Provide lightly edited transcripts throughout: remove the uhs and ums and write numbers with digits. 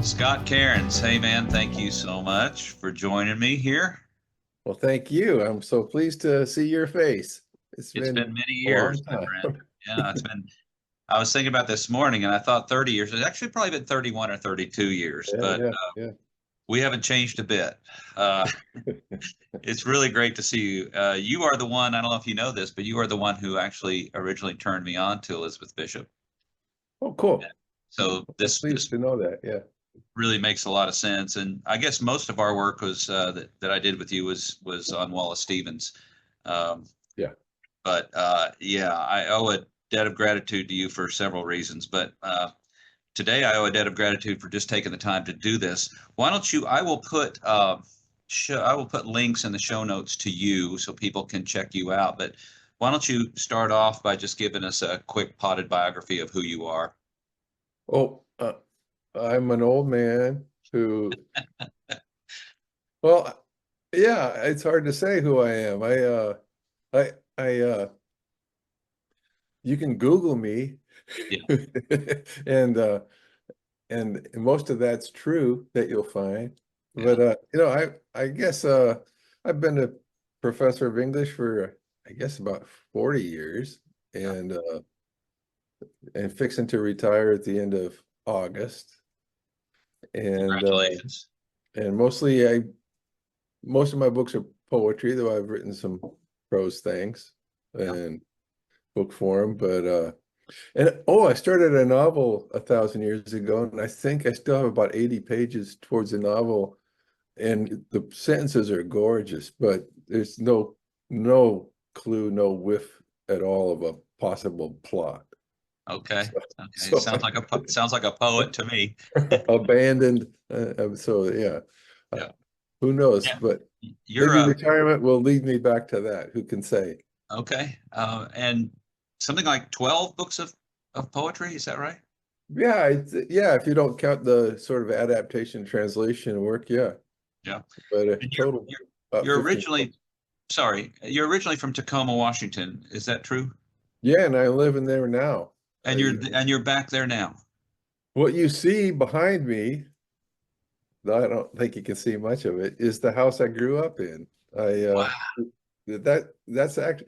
Scott Cairns. Hey, man, thank you so much for joining me here. Well, thank you. I'm so pleased to see your face. It's It's been been many a long years, my friend. time. Yeah, I was thinking about this morning and I thought 30 years. It's actually probably been 31 or 32 years, Yeah, but yeah, yeah. we haven't changed a bit. Uh, it's really great to see you. You are the one, I don't know if you know this, but you are the one who actually originally turned me on to Elizabeth Bishop. Oh, cool. So I'm this pleased to know that. Yeah. really makes a lot of sense. And I guess most of our work was that I did with you was on Wallace Stevens. Um, Yeah. but yeah, I owe a debt of gratitude to you for several reasons. But today I owe a debt of gratitude for just taking the time to do this. Why don't you? I will put links in the show notes to you so people can check you out. But why don't you start off by just giving us a quick potted biography of who you are? Oh, I'm an old man who, well, yeah, it's hard to say who I am. I, you can Google me, Yeah, and and most of that's true that you'll find. yeah. But I guess I've been a professor of English for I guess about 40 years Yeah. and fixing to retire at the end of August. And Congratulations. and most of my books are poetry, though I've written some prose things Yeah. and book form, but and oh, I started a novel 1,000 years ago, and I think I still have about 80 pages towards the novel, and the sentences are gorgeous, but there's no clue, no whiff at all of a possible plot. Okay. So, Okay. so Sounds like a poet to me. abandoned. So yeah, uh, Yeah. who knows? Yeah. But You're maybe retirement will lead me back to that. Who can say? okay. And something like 12 books of poetry, is that right? Yeah, yeah. If you don't count the sort of adaptation translation work, yeah. Yeah. But a And total about you're 15 originally books. you're originally from Tacoma, Washington. Is that true? Yeah, and I live in there now. And you're back there now. What you see behind me, though I don't think you can see much of it, is the house I grew up in. I Wow. that's actually,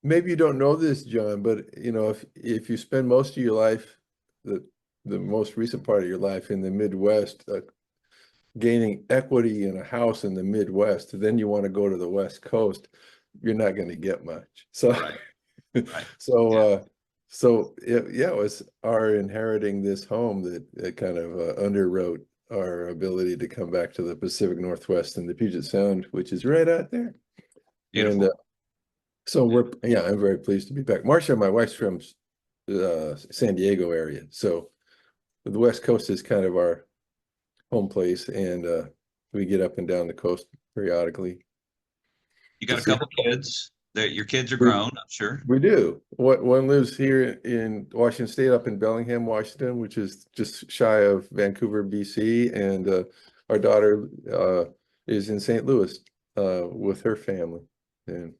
maybe you don't know this, John, but if you spend most of your life, the the most recent part of your life in the Midwest, gaining equity in a house in the Midwest, then you want to go to the West Coast, you're not going to get much. So, Right. Right. so, Yeah. yeah, it was our inheriting this home that kind of underwrote our ability to come back to the Pacific Northwest and the Puget Sound, which is right out there. And Beautiful. so yeah, I'm very pleased to be back. Marcia, my wife's from San Diego area, so the West Coast is kind of our home place, and we get up and down the coast periodically You to got a see couple her. kids. Your kids are We grown, I'm sure. we do. What one lives here in Washington State, up in Bellingham, Washington, which is just shy of Vancouver, BC, and our daughter is in St. Louis with her family, and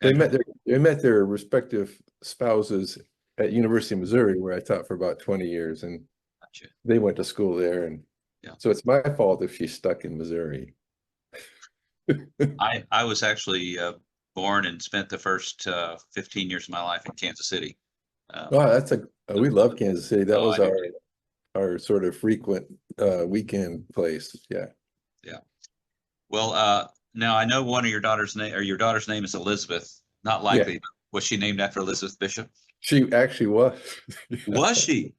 they And met their respective spouses at University of Missouri, where I taught for about 20 years, and gotcha. they went to school there, and Yeah. so it's my fault if she's stuck in Missouri. I was actually born and spent the first 15 years of my life in Kansas City. Um, Wow, we love Kansas City. That oh, was I do too. our sort of frequent weekend place. Yeah. Yeah. Well, now I know one of your daughter's name or your daughter's name is Elizabeth. Not Yeah. likely, but was she named after Elizabeth Bishop? She actually was. Was she?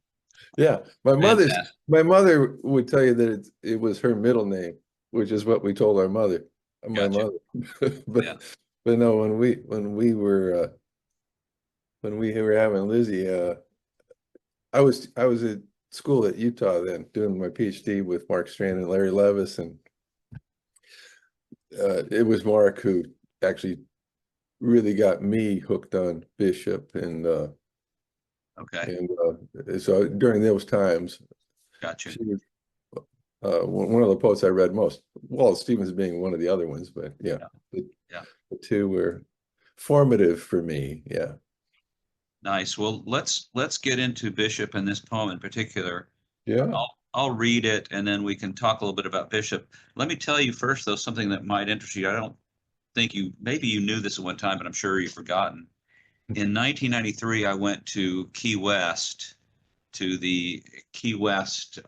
Yeah. Fantastic. My mother would tell you that it was her middle name, which is what we told our mother, my Gotcha. mother. Yeah. But no, when we were having Lizzie, I was at school at Utah then doing my PhD with Mark Strand and Larry Levis, and it was Mark who actually really got me hooked on Bishop, Okay. so during those times, Gotcha. she was one of the poets I read most. Wallace Stevens being one of the other ones, but yeah, Yeah. the, Yeah. the two were formative for me. Yeah, Nice. Well, let's get into Bishop and this poem in particular. yeah. I'll read it and then we can talk a little bit about Bishop. Let me tell you first, though, something that might interest you. I don't think maybe you knew this at one time, but I'm sure you've forgotten. In 1993, I went to Key West, to the Key West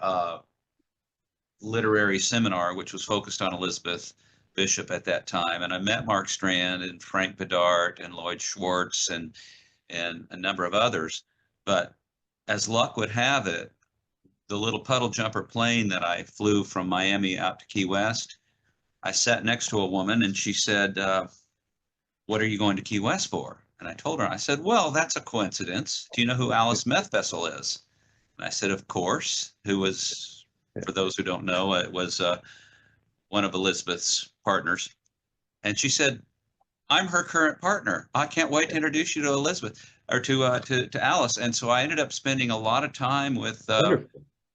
literary seminar, which was focused on Elizabeth Bishop at that time. And I met Mark Strand and Frank Bedard and Lloyd Schwartz and a number of others. But as luck would have it, the little puddle jumper plane that I flew from Miami out to Key West, I sat next to a woman and she said, what are you going to Key West for? And I told her, I said, well, that's a coincidence. Do you know who Alice Methvessel is? And I said, of course, who was, for those who don't know, it was one of Elizabeth's partners. And she said, I'm her current partner. I can't wait to introduce you to Elizabeth or to Alice. And so I ended up spending a lot of time with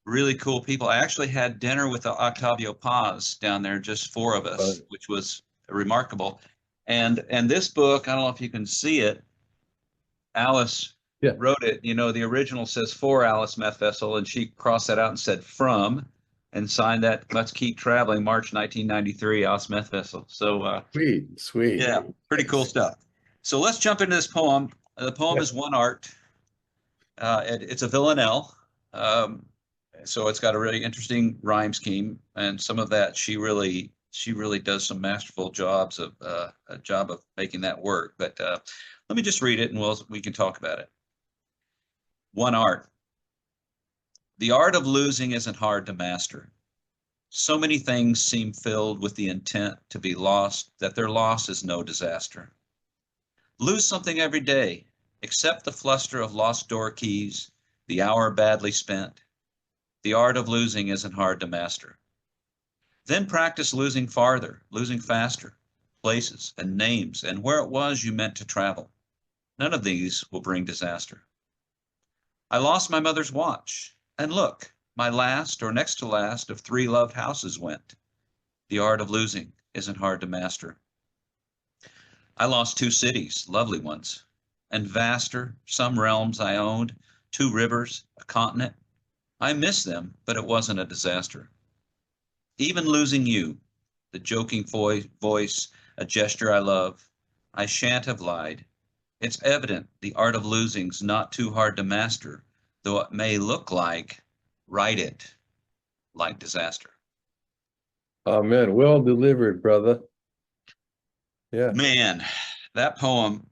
really cool people. I actually had dinner with Octavio Paz down there, just four of us, which was remarkable. And this book, I don't know if you can see it, Alice wrote it. You know, the original says for Alice Methvessel, and she crossed that out and said from, and signed that. Let's keep traveling, March 1993, Alice Methvessel. So sweet. Yeah, pretty cool stuff. So let's jump into this poem. The poem is One Art. It's a villanelle. So it's got a really interesting rhyme scheme, and some of that she really does some masterful jobs of a job of making that work. But let me just read it, and we can talk about it. One Art. The art of losing isn't hard to master. So many things seem filled with the intent to be lost that their loss is no disaster. Lose something every day, accept the fluster of lost door keys, the hour badly spent. The art of losing isn't hard to master. Then practice losing farther, losing faster, places and names and where it was you meant to travel. None of these will bring disaster. I lost my mother's watch, and look, my last or next to last of 3 loved houses went. The art of losing isn't hard to master. I lost 2 cities, lovely ones, and vaster, some realms I owned, 2 rivers, a continent. I miss them, but it wasn't a disaster. Even losing you, the joking voice, a gesture I love, I shan't have lied. It's evident the art of losing's not too hard to master, though it may look like, write it, like disaster. Amen. Well delivered, brother. Yeah. Man, that poem,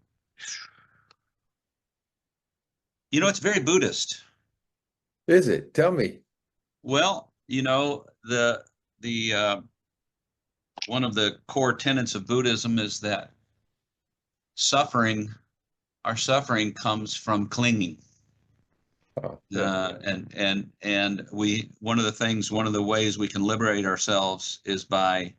you know, it's very Buddhist. Is it? Tell me. Well, you know, the one of the core tenets of Buddhism is that our suffering comes from clinging. And one of the ways we can liberate ourselves is by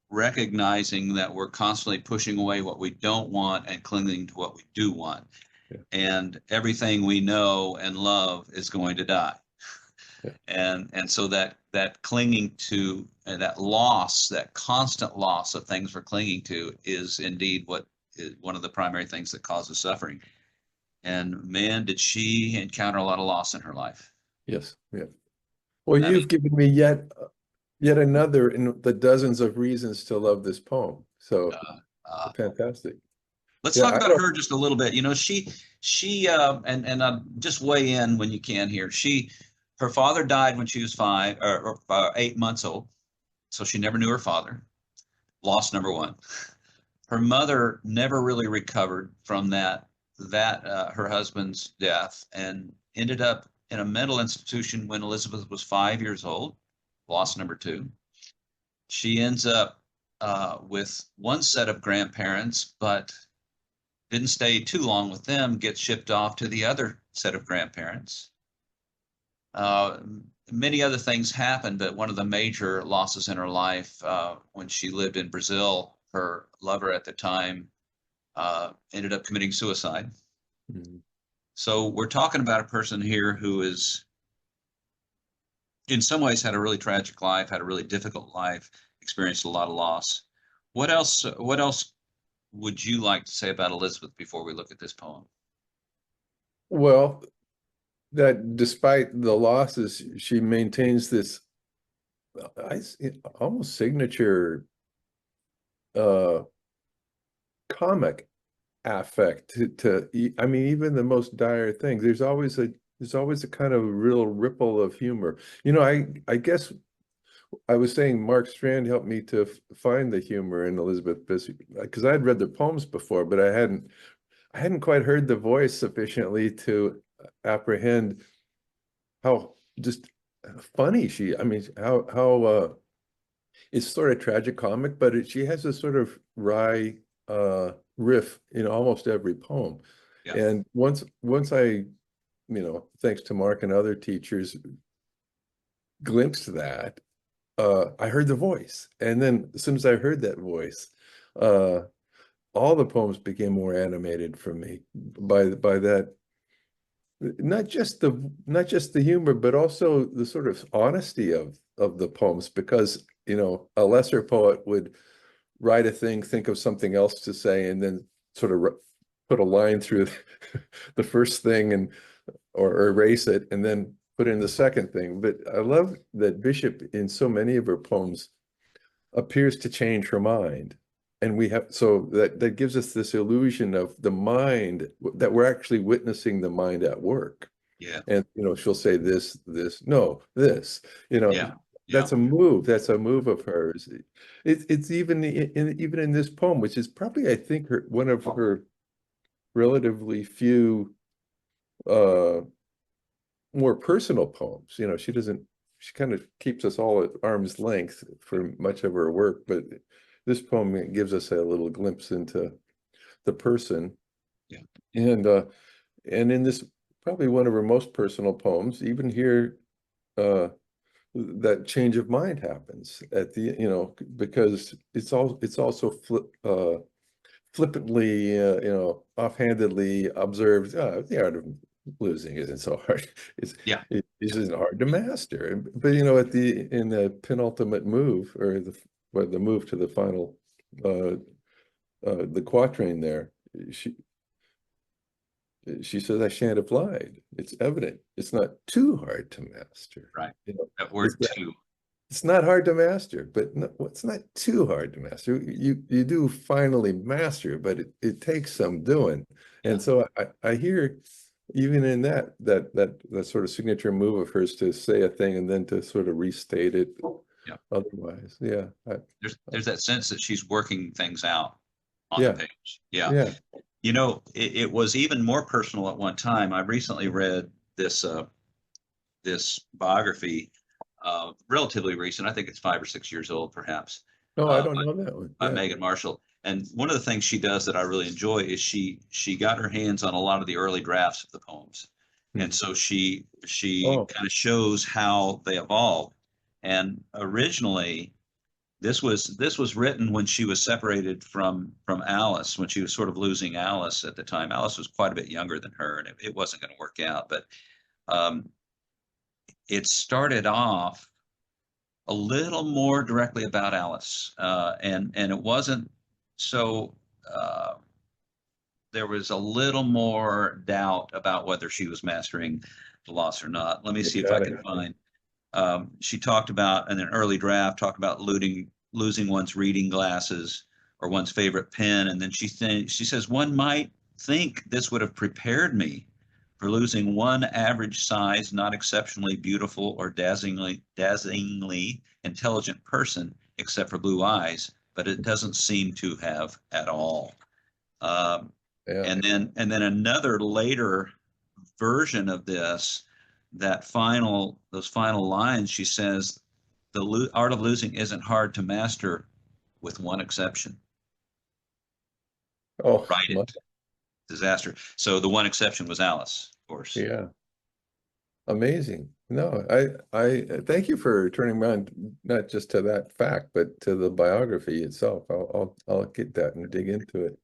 recognizing that we're constantly pushing away what we don't want and clinging to what we do want. Yeah. And everything we know and love is going to die. Yeah. And so that clinging to that loss, that constant loss of things we're clinging to is indeed what is one of the primary things that causes suffering. And man, did she encounter a lot of loss in her life. Yes. Yeah. Well, you've given me yet another in the dozens of reasons to love this poem. So fantastic. Let's talk about her just a little bit. You know, she and just weigh in when you can here. Her father died when she was 8 months old, so she never knew her father. Loss number one. Her mother never really recovered from that her husband's death, and ended up in a mental institution when Elizabeth was 5 years old. Loss number two. She ends up with one set of grandparents, but didn't stay too long with them, gets shipped off to the other set of grandparents. Many other things happened, but one of the major losses in her life, when she lived in Brazil, her lover at the time ended up committing suicide. Mm-hmm. So we're talking about a person here who is, in some ways, had a really tragic life, had a really difficult life, experienced a lot of loss. What else would you like to say about Elizabeth before we look at this poem? Well, that despite the losses, she maintains this almost signature uh comic affect I mean, even the most dire things, there's always a kind of real ripple of humor. I guess I was saying Mark Strand helped me to find the humor in Elizabeth Bishop, because I had read the poems before, but I hadn't quite heard the voice sufficiently to apprehend how just funny I mean, how it's sort of tragicomic, but she has a sort of wry riff in almost every poem. Yeah. And once I, thanks to Mark and other teachers, glimpsed that, I heard the voice. And then as soon as I heard that voice, uh, all the poems became more animated for me by that. Not just the humor, but also the sort of honesty of the poems, because a lesser poet would write a thing, think of something else to say, and then sort of put a line through the first thing or erase it and then put in the second thing. But I love that Bishop in so many of her poems appears to change her mind. And so that gives us this illusion of the mind, that we're actually witnessing the mind at work. Yeah. And she'll say no, this, Yeah. Yeah. that's a move of hers. It's even in this poem, which is probably, I think, one of her relatively few more personal poems. She kind of keeps us all at arm's length for much of her work, but this poem gives us a little glimpse into the person. Yeah. And in this, probably one of her most personal poems, even here, that change of mind happens at because it's also flippantly, offhandedly observed. The art of losing isn't so hard. Yeah. It isn't hard to master. But in the penultimate move, or the move to the final, the quatrain there, she says, "I shan't have lied. It's evident. It's not too hard to master." Right. You know, That it's word not, too. it's not hard to master, but no, it's not too hard to master. You do finally master, but it takes some doing. Yeah. And so I hear, even in that sort of signature move of hers, to say a thing and then to sort of restate it Yeah. otherwise. Yeah. There's that sense that she's working things out on the Yeah. page. Yeah. Yeah. It was even more personal at one time. I recently read this biography, relatively recent. I think it's 5 or 6 years old, perhaps, No, I uh, don't know that one. by Yeah. Megan Marshall. And one of the things she does that I really enjoy is she got her hands on a lot of the early drafts of the poems, and so she Oh, kind of shows how they evolved. And originally, this was written when she was separated from Alice, when she was sort of losing Alice at the time. Alice was quite a bit younger than her, and it wasn't going to work out. But um, it started off a little more directly about Alice, and it wasn't so. Uh, there was a little more doubt about whether she was mastering the loss or not. Let me see if I got can it. find. She talked about in an early draft, talked about losing one's reading glasses or one's favorite pen, and then she says one might think this would have prepared me for losing one average size, not exceptionally beautiful or dazzlingly intelligent person, except for blue eyes, but it doesn't seem to have at all. Um, Yeah. and then another later version of this, those final lines, she says, the art of losing isn't hard to master, with one exception. Oh, Write it. Disaster. So the one exception was Alice, of course. yeah. Amazing. No, I thank you for turning around not just to that fact, but to the biography itself. I'll get that and dig into it.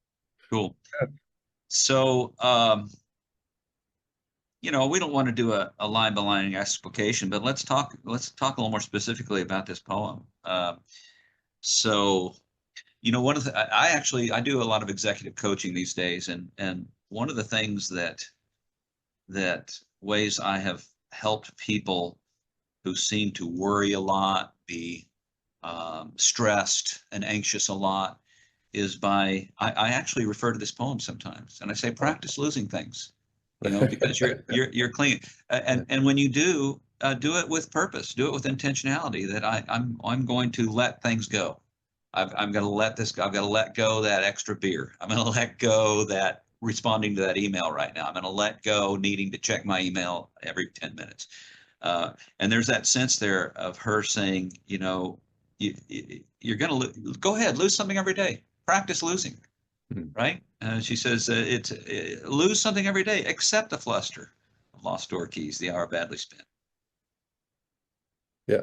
Cool. So, we don't want to do a line by line explication, but let's talk a little more specifically about this poem. So, one of the I do a lot of executive coaching these days, and one of the things that ways I have helped people who seem to worry a lot, be stressed and anxious a lot, is I actually refer to this poem sometimes, and I say practice losing things, because you're clean, and when you do it with purpose, do it with intentionality. That I'm going to let things go. I'm going to let this go. I've got to let go that extra beer. I'm going to let go that responding to that email right now. I'm going to let go needing to check my email every 10 minutes. And there's that sense there of her saying, you're going to go ahead, lose something every day. Practice losing, right? She says it's lose something every day, except the fluster of lost door keys, the hour badly spent. Yeah.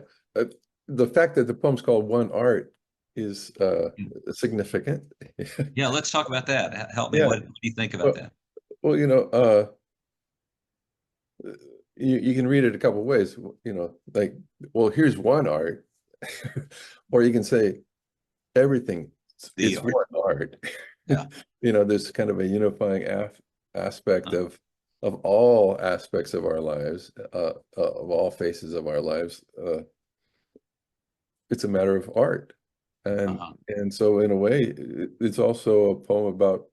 The fact that the poem's called One Art is significant. Yeah, let's talk about that. Help me. Yeah. What do you think about that? Well, you can read it a couple of ways, like, well, here's one art, or you can say everything The is art. one art. Yeah. There's kind of a unifying aspect of all aspects of our lives, of all faces of our lives. It's a matter of art. And so in a way, it's also a poem about,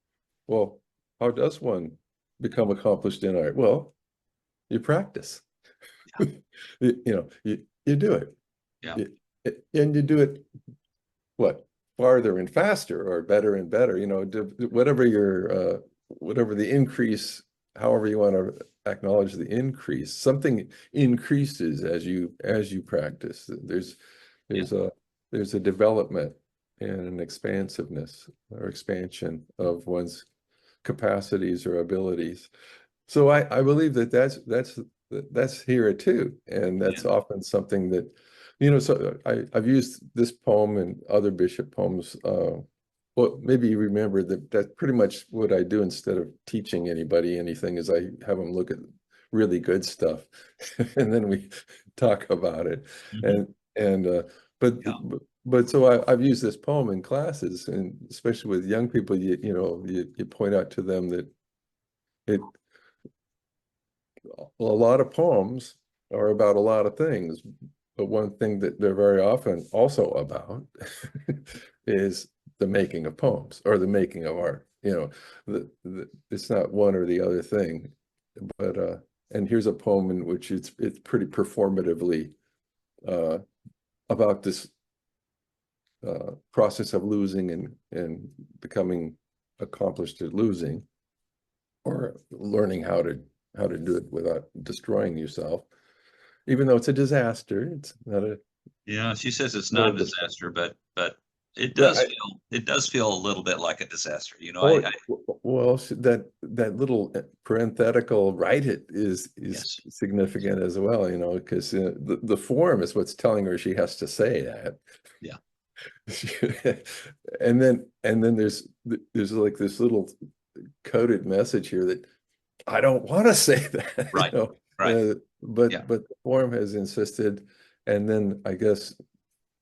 well, how does one become accomplished in art? Well, you practice. You do it. Yeah. And you do it, what, farther and faster, or better and better, whatever the increase, however you want to acknowledge the increase, something increases as you practice. There's a development and an expansiveness or expansion of one's capacities or abilities. So I believe that's here too, and that's often something that, so I've used this poem and other Bishop poems. Well, maybe you remember that's pretty much what I do instead of teaching anybody anything, is I have them look at really good stuff, and then we talk about it. But Yeah. but so I've used this poem in classes, and especially with young people, you point out to them that it a lot of poems are about a lot of things, but one thing that they're very often also about is the making of poems, or the making of art. It's not one or the other thing, but and here's a poem in which it's pretty performatively about this process of losing and becoming accomplished at losing, or learning how to do it without destroying yourself, even though it's a disaster. It's not a Yeah, she says it's not a horrible. disaster, but it Yeah, does feel a little bit like a disaster. or well, that little parenthetical "write it" is Yes. significant as well, because the form is what's telling her she has to say that. Yeah. And then there's like this little coded message here that I don't want to say that, Right. Right. Yeah. but the form has insisted, and then I guess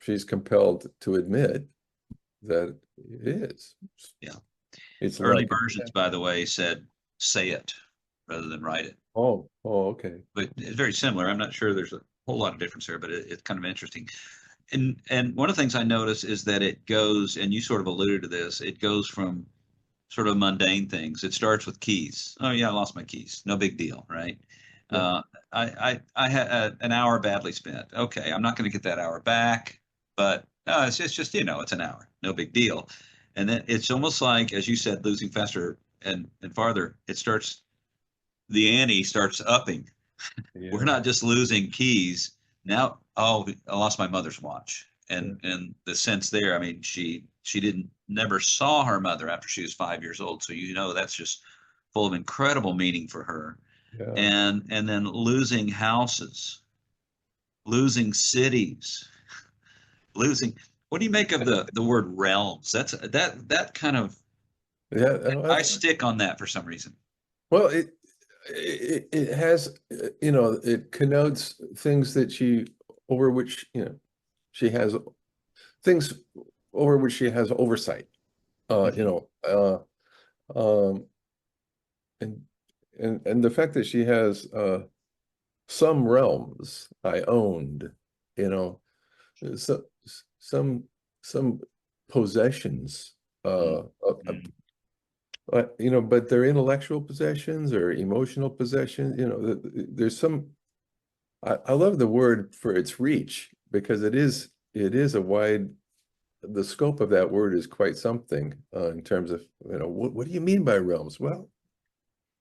she's compelled to admit that it is. Yeah. It's Early like, versions, by the way, said say it rather than write it. okay. But it's very similar. I'm not sure there's a whole lot of difference there, but it's kind of interesting. And one of the things I notice is that it goes, and you sort of alluded to this, it goes from sort of mundane things. It starts with keys. Oh yeah, I lost my keys. No big deal, right? Yeah. I had an hour badly spent. Okay, I'm not going to get that hour back, but it's just it's an hour. No big deal. And then it's almost like, as you said, losing faster and farther. The ante starts upping. We're Yeah. not just losing keys now. Oh, I lost my mother's watch, Yeah. and the sense there. I mean, she didn't never saw her mother after she was 5 years old, so that's just full of incredible meaning for her. Yeah. And then losing houses, losing cities, losing. What do you make of the word realms? That kind of, Yeah. I stick on that for some reason. Well, it has, it connotes things that over which, she has things over which she has oversight. Mhm. Um, and and the fact that she has some realms I owned, you know, so some some possessions, Mhm. you know, but they're intellectual possessions or emotional possessions. You know, there's some. I love the word for its reach because it is a wide. The scope of that word is quite something in terms of, you know, what do you mean by realms? Well,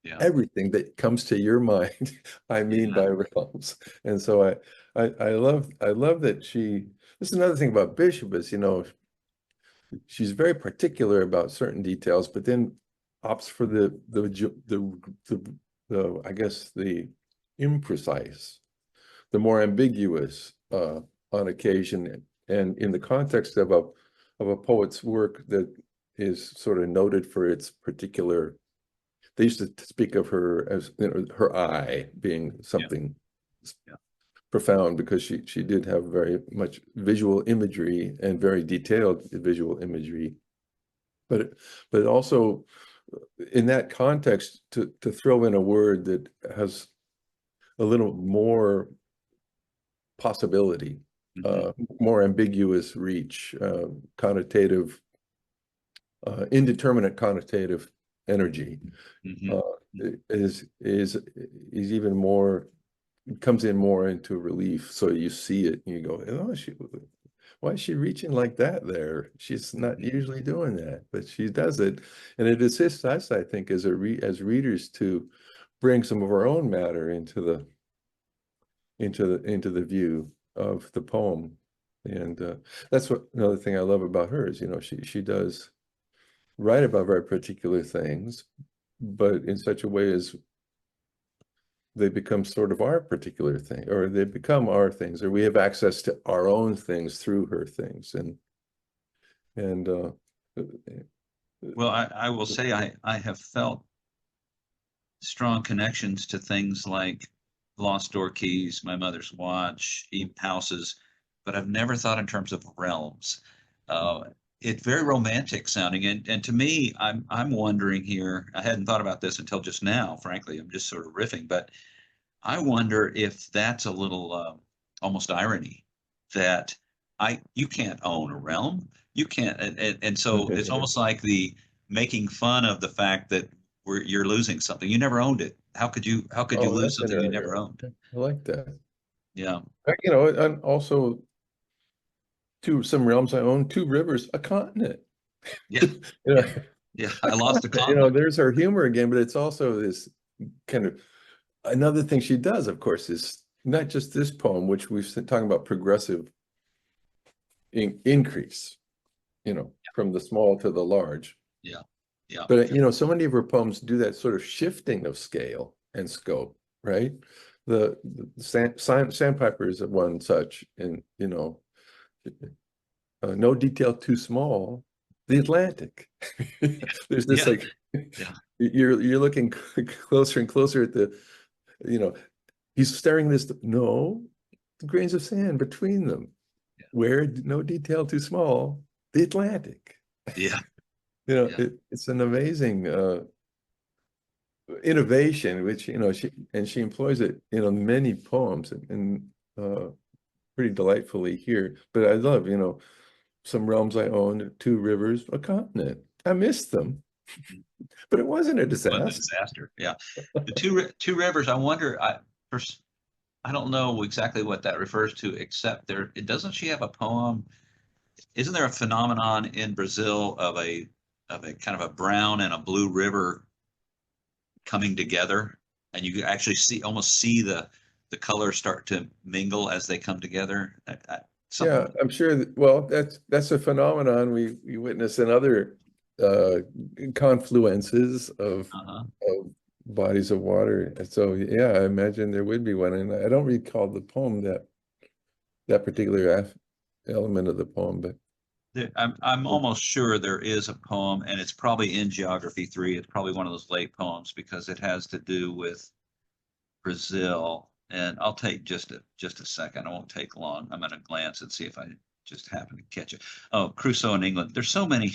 Yeah. everything that comes to your mind, I mean Yeah. by realms. And so I love that she. This is another thing about Bishop is, you know, she's very particular about certain details, but then opts for the I guess the imprecise, the more ambiguous on occasion, and in the context of a poet's work that is sort of noted for its particular. They used to speak of her as, you know, her eye being Yeah. something Yeah. profound because she did have very much visual imagery and very detailed visual imagery, but also in that context to throw in a word that has a little more possibility, Mhm. more ambiguous reach, connotative, indeterminate connotative energy, uh, Mhm. is even more, comes in more into relief. So you see it and you go, oh, why is she reaching like that there? She's not Mhm. usually doing that, but she does it. And it assists us, I think, as readers to bring some of our own matter into the view of the poem. And that's what another thing I love about her is, you know, she does write about very particular things, but in such a way as they become sort of our particular thing, or they become our things, or we have access to our own things through her things. And Well, I will say I have felt strong connections to things like lost door keys, my mother's watch, even houses, but I've never thought in terms of realms. Uh, it's very romantic sounding, and to me, I'm wondering here. I hadn't thought about this until just now. Frankly, I'm just sort of riffing, but I wonder if that's a little almost irony that I you can't own a realm. You can't, and so it's almost like the making fun of the fact that you're losing something. You never owned it. How could you oh, lose that's something you an never owned? I like that. Yeah. You know, and also some realms I own, two rivers, a continent. Yeah. You know, Yeah. Yeah. a I lost a continent, you know, continent. there's our humor again, but it's also this kind of another thing she does, of course, is not just this poem, which we've been talking about progressive increase, you know, from the small to the large. Yeah. Yeah. But, you know, so many of her poems do that sort of shifting of scale and scope, right? The Sandpiper is one such, and, you know, no detail too small. The Atlantic. There's this Yeah. like Yeah. you're looking closer and closer at the, you know, he's staring this, no, the grains of sand between them. Where no detail too small, the Atlantic. Yeah. You know, Yeah. it's an amazing innovation, which, you know, she employs it in many poems and pretty delightfully here. But I love, you know, some realms I owned, two rivers, a continent. I missed them, Mhm. but it wasn't a Wasn't a disaster. disaster. Yeah. The two rivers. I wonder. I don't know exactly what that refers to, except there. It doesn't she have a poem? Isn't there a phenomenon in Brazil of a kind of a brown and a blue river coming together, and you actually almost see the colors start to mingle as they come together? Yeah, Something. I'm sure well, that's a phenomenon we witness in other uh confluences Uh-huh. of bodies of water. And so yeah, I imagine there would be one. And I don't recall the poem that particular element of the poem, but I'm almost sure there is a poem, and it's probably in Geography 3. It's probably one of those late poems because it has to do with Brazil. And I'll take just a second. I won't take long. I'm going to glance and see if I just happen to catch it. Oh, Crusoe in England. There's so many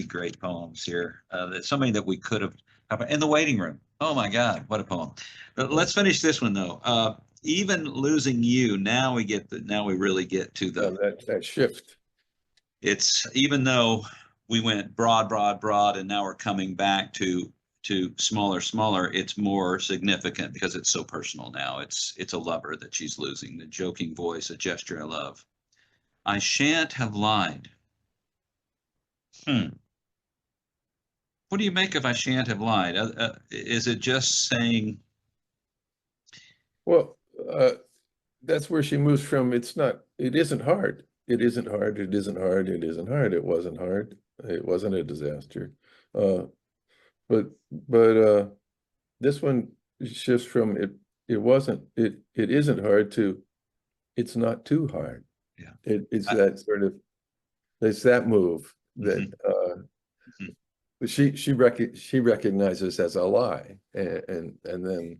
great poems here. There's so many that we could have. In the waiting room. Oh my God, what a poem. But let's finish this one though. Even losing you, now we really get to Yeah, the, that shift. it's even though we went broad, broad, broad, and now we're coming back to smaller, smaller, it's more significant because it's so personal now. It's a lover that she's losing, the joking voice, a gesture I love. I shan't have lied. Hmm. What do you make of I shan't have lied? Is it just saying, Well, that's where she moves from. It isn't hard. It isn't hard. It isn't hard. It isn't hard. It wasn't hard. It wasn't a disaster. Uh, but this one shifts from it isn't hard to it's not too hard. yeah, It's I, that sort of it's that move that mhm, mhm, she recognizes as a lie and then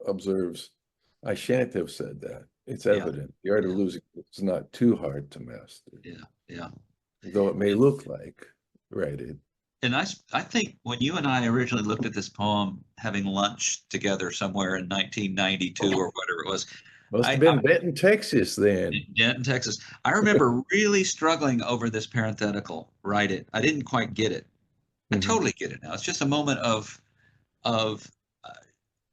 observes, I shan't have said that. It's yeah, evident. The art of yeah, losing it's not too hard to master, yeah, yeah. though it may look like, right? And I think when you and I originally looked at this poem, having lunch together somewhere in 1992 or whatever it was, Must have I been Benton, Texas then. Denton, Texas. I remember really struggling over this parenthetical. Write it. I didn't quite get it. I Mhm, totally get it now. It's just a moment of uh,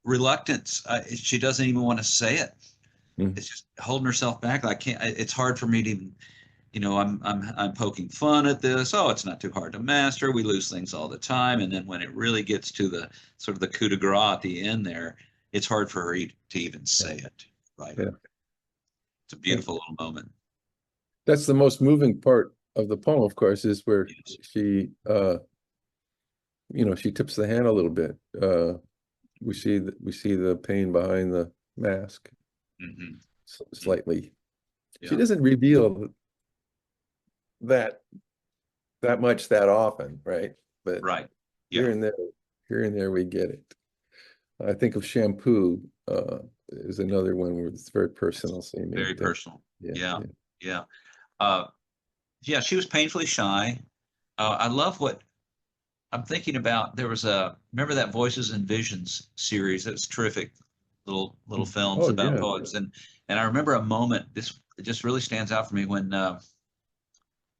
reluctance. She doesn't even want to say it. mhm. It's just holding herself back. I can't. It's hard for me to even. I'm poking fun at this. Oh, it's not too hard to master. We lose things all the time, and then when it really gets to the sort of the coup de grace at the end there, it's hard for her to even say it. Right. Yeah, It's a yeah. beautiful little moment. That's the most moving part of the poem, of course, is where Yes. she tips the hand a little bit. We see the pain behind the mask Hmm. slightly. She Yeah. doesn't reveal that that much that often, right? But Right. here Yeah. and there, here and there we get it. I think of shampoo is another one where it's very personal seeming. Very personal. Yeah, Yeah. yeah. Yeah. Uh, yeah. She was painfully shy. I love what I'm thinking about. There was remember that Voices and Visions series? That was terrific. Little films Oh about yeah. poets, and I remember a moment. This it just really stands out for me when what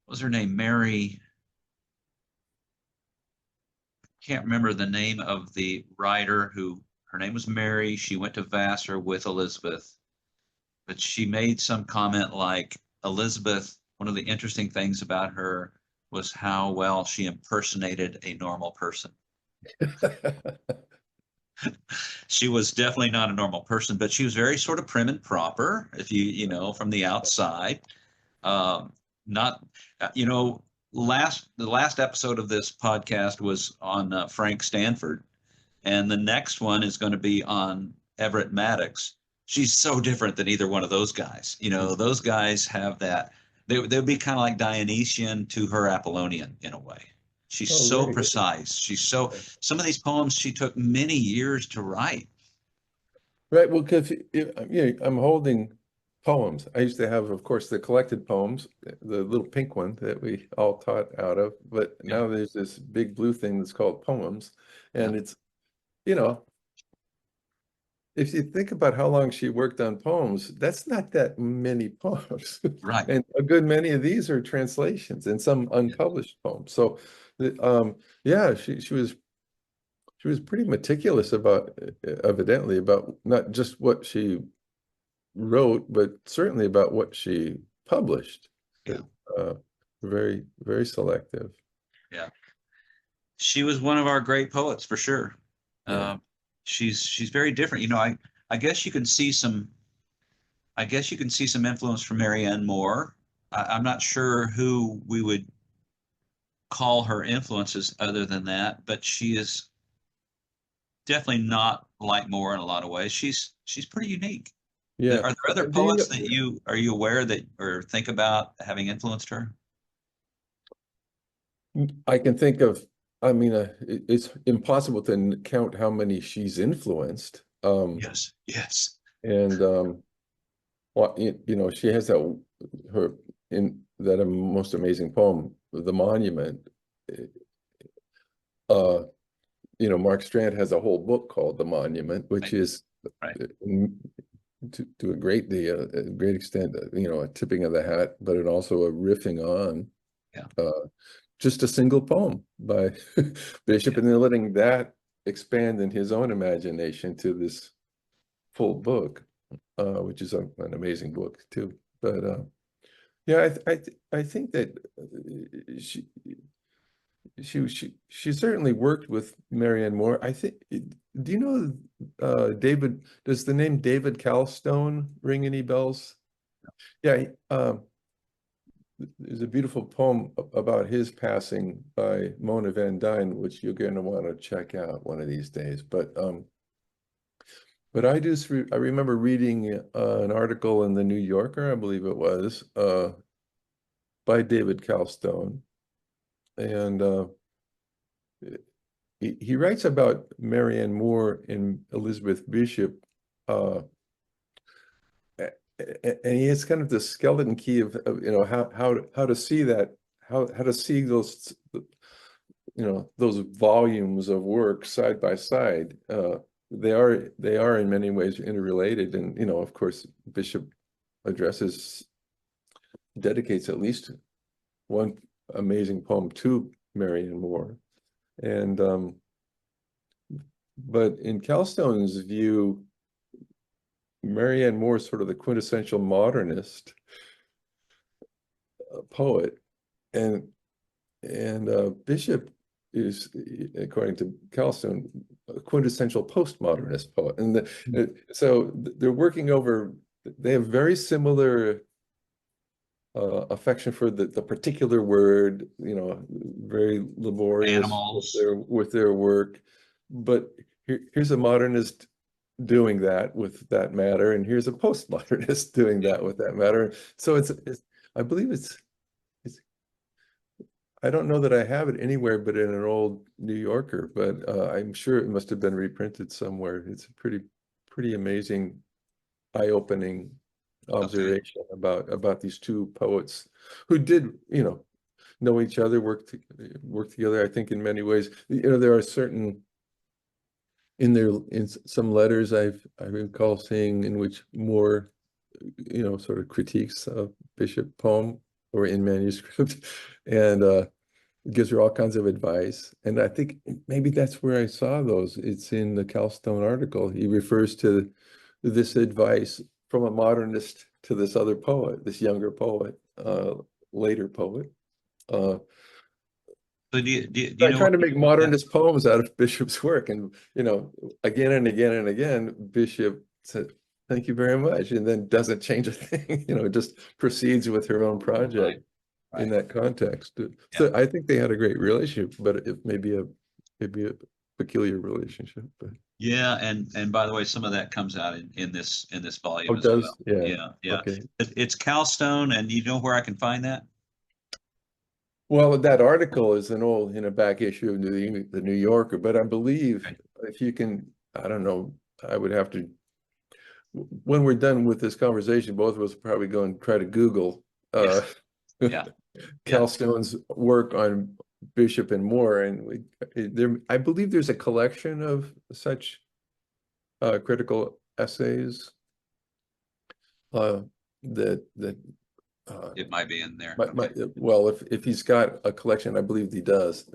was her name? Mary. Can't remember the name of the writer who her name was Mary. She went to Vassar with Elizabeth, but she made some comment like Elizabeth. One of the interesting things about her was how well she impersonated a normal person. She was definitely not a normal person, but she was very sort of prim and proper, if from the outside. Um, not, you know, the last episode of this podcast was on Frank Stanford, and the next one is going to be on Everett Maddox. She's so different than either one of those guys. Those guys have that. They'd be kind of like Dionysian to her Apollonian in a way. She's Oh, so really? precise. Some of these poems she took many years to write. Right. Well, because I'm holding poems. I used to have, of course, the collected poems, the little pink one that we all taught out of. But Yeah, now there's this big blue thing that's called poems, yeah, and it's you know if you think about how long she worked on poems, that's not that many poems. right. And a good many of these are translations and some Yeah, unpublished poems. So, yeah, she was pretty meticulous about, evidently, about not just what she wrote, but certainly about what she published. yeah, Uh, very, very selective. yeah. She was one of our great poets for sure. Yeah. Uh, she's very different. I guess you can see some. I guess you can see some influence from Marianne Moore. I'm not sure who we would call her influences other than that, but she is definitely not like Moore in a lot of ways. She's pretty unique. Yeah. Are there other Do you poets know? that you are you aware that or think about having influenced her? I can think of, I mean, it's impossible to count how many she's influenced. Yes, yes, And well, she has her in that most amazing poem, The Monument. Uh, Mark Strand has a whole book called The Monument, which Right. is Right. to a great extent, a tipping of the hat, but it also a riffing on Yeah. just a single poem by Bishop, Yeah. and then letting that expand in his own imagination to this full book, which is an amazing book too. But yeah, I think that she certainly worked with Marianne Moore. I think. Do you know David? Does the name David Calstone ring any bells? Yeah, there's a beautiful poem about his passing by Mona Van Dyne, which you're going to want to check out one of these days. But I remember reading an article in the New Yorker, I believe it was, by David Calstone, and he writes about Marianne Moore and Elizabeth Bishop, uh, and he has kind of the skeleton key of how to see that, how to see those those volumes of work side by side. They are in many ways interrelated, and of course Bishop dedicates at least one amazing poem to Marianne Moore, and but in Calstone's view, Marianne Moore is sort of the quintessential modernist poet, and Bishop is, according to Calstone, a quintessential postmodernist poet. And so they're working over, they have very similar affection for the particular word, very laborious Animals. with their work. But here's a modernist doing that with that matter, and here's a postmodernist doing Yeah. that with that matter. So it's I believe it's I don't know that I have it anywhere but in an old New Yorker, but I'm sure it must have been reprinted somewhere. It's a pretty amazing, eye-opening Okay. observation about these two poets who did, know each other, work together. I think in many ways, there are certain in some letters I recall seeing in which Moore, sort of critiques a Bishop poem or in manuscript, and gives her all kinds of advice. And I think maybe that's where I saw those. It's in the Calstone article. He refers to this advice from a modernist to this other poet, this younger poet, later poet. So do you I know trying what? to make modernist poems out of Bishop's work, and again and again and again, Bishop said, "Thank you very much," and then doesn't change a thing. Just proceeds with her own Right. project in Right. that context. Yeah. So I think they had a great relationship, but it may be a peculiar relationship. But Yeah, and by the way, some of that comes out in this oh, volume it as does? well. Yeah. Yeah, yeah. Okay. It's Calstone, and you know where I can find that? Well, that article is in a back issue of the New Yorker, but I believe Okay. if you can, I don't know, I would have to, when we're done with this conversation, both of us will probably go and try to Google Yeah, uh, yeah, yeah. Calstone's work on Bishop and Moore, and I believe there's a collection of such critical essays uh, that It might be in there. my Okay. well, if he's got a collection, I believe he does.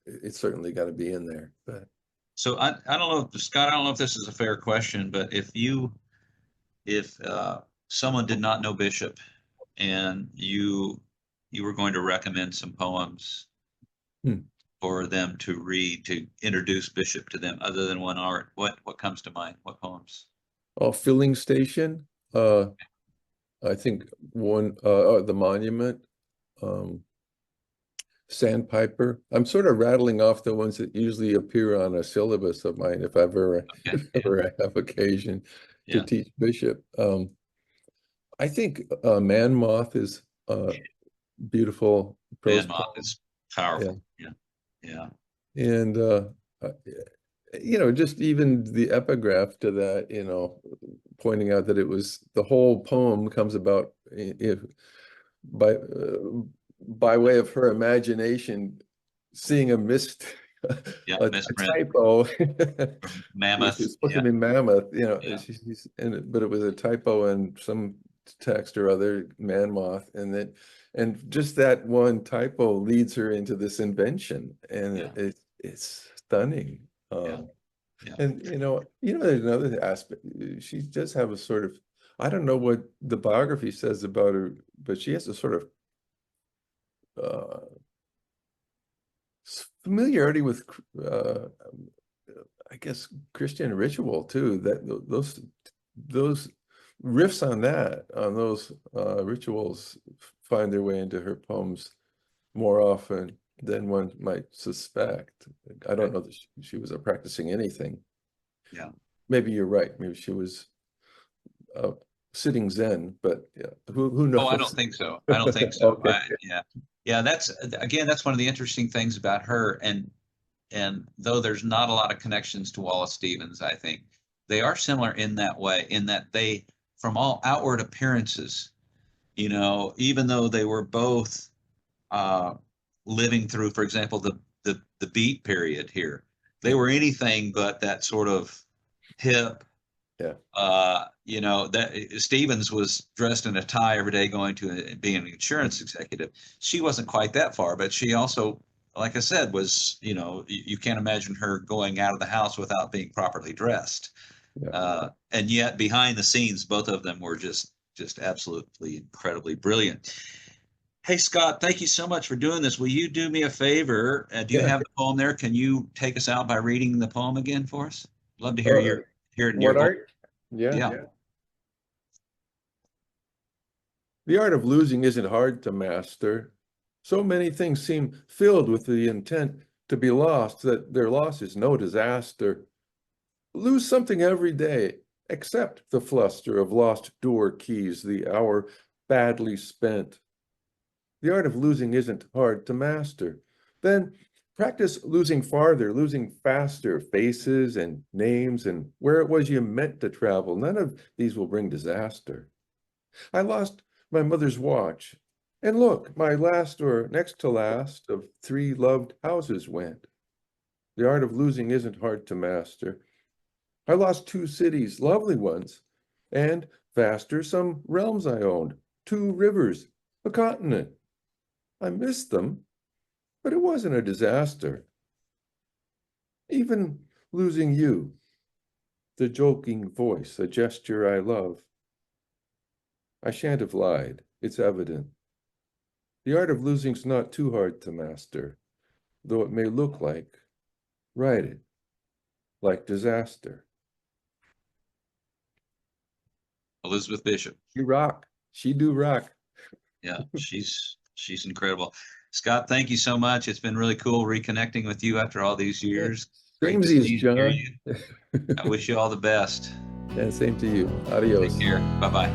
It's certainly got to be in there. But So I don't know, Scott, I don't know if this is a fair question, but if someone did not know Bishop and you were going to recommend some poems hmm. for them to read to introduce Bishop to them other than one art, what comes to mind? What poems? Oh, filling station. I think one. The monument. Um, Sandpiper. I'm sort of rattling off the ones that usually appear on a syllabus of mine if Okay. if Yeah. ever I have occasion to Yeah. teach Bishop. I think Man Moth is a beautiful prose Man Moth poem. is Yeah. powerful. Yeah. Yeah. And uh, just even the epigraph to that, pointing out that it was the whole poem comes about if by by way of her imagination seeing a mist Yeah, a misprint typo. from Which Mammoth. is supposed to Yeah, be mammoth, yeah, but it was a typo in some text or other, man moth, and just that one typo leads her into this invention, and yeah, it's stunning. yeah, yeah. And there's another aspect. She does have a sort of, I don't know what the biography says about her, but she has a sort of uh, familiarity with, I guess, Christian ritual too. That those riffs on those rituals find their way into her poems more often than one might suspect. I don't Okay. know that she was practicing anything. Yeah. Maybe you're right. Maybe she was uh, sitting Zen, but yeah, who Oh, I knows? don't think so. I don't think so. Okay. Yeah, yeah. That's one of the interesting things about her. And though there's not a lot of connections to Wallace Stevens, I think they are similar in that way, in that they, from all outward appearances, even though they were both uh, living through, for example, the Beat period here, they Yeah, were anything but that sort of hip. yeah, That Stevens was dressed in a tie every day going to being an insurance executive. She wasn't quite that far, but she also, like I said, was, you can't imagine her going out of the house without being properly dressed. yeah. And yet behind the scenes, both of them were just absolutely incredibly brilliant. Hey, Scott, thank you so much for doing this. Will you do me a favor? Do you Yeah. have the poem there? Can you take us out by reading the poem again for us? Love to Uh, hear it in your what voice. art? Yeah. Yeah. The art of losing isn't hard to master. So many things seem filled with the intent to be lost that their loss is no disaster. Lose something every day, except the fluster of lost door keys, the hour badly spent. The art of losing isn't hard to master. Then practice losing farther, losing faster, faces and names and where it was you meant to travel. None of these will bring disaster. I lost my mother's watch. And look, my last or next to last of 3 loved houses went. The art of losing isn't hard to master. I lost 2 cities, lovely ones, and faster some realms I owned, 2 rivers, a continent. I missed them, but it wasn't a disaster. Even losing you, the joking voice, a gesture I love. I shan't have lied, it's evident. The art of losing's not too hard to master, though it may look like, write it, like disaster. Elizabeth Bishop. She rock. She do rock. Yeah, she's incredible. Scott, thank you so much. It's been really cool reconnecting with you after all these Yeah. years. Great to Samesies, see and hear John. you. I wish you all the best. And same to you. Take Adios. care. Bye-bye.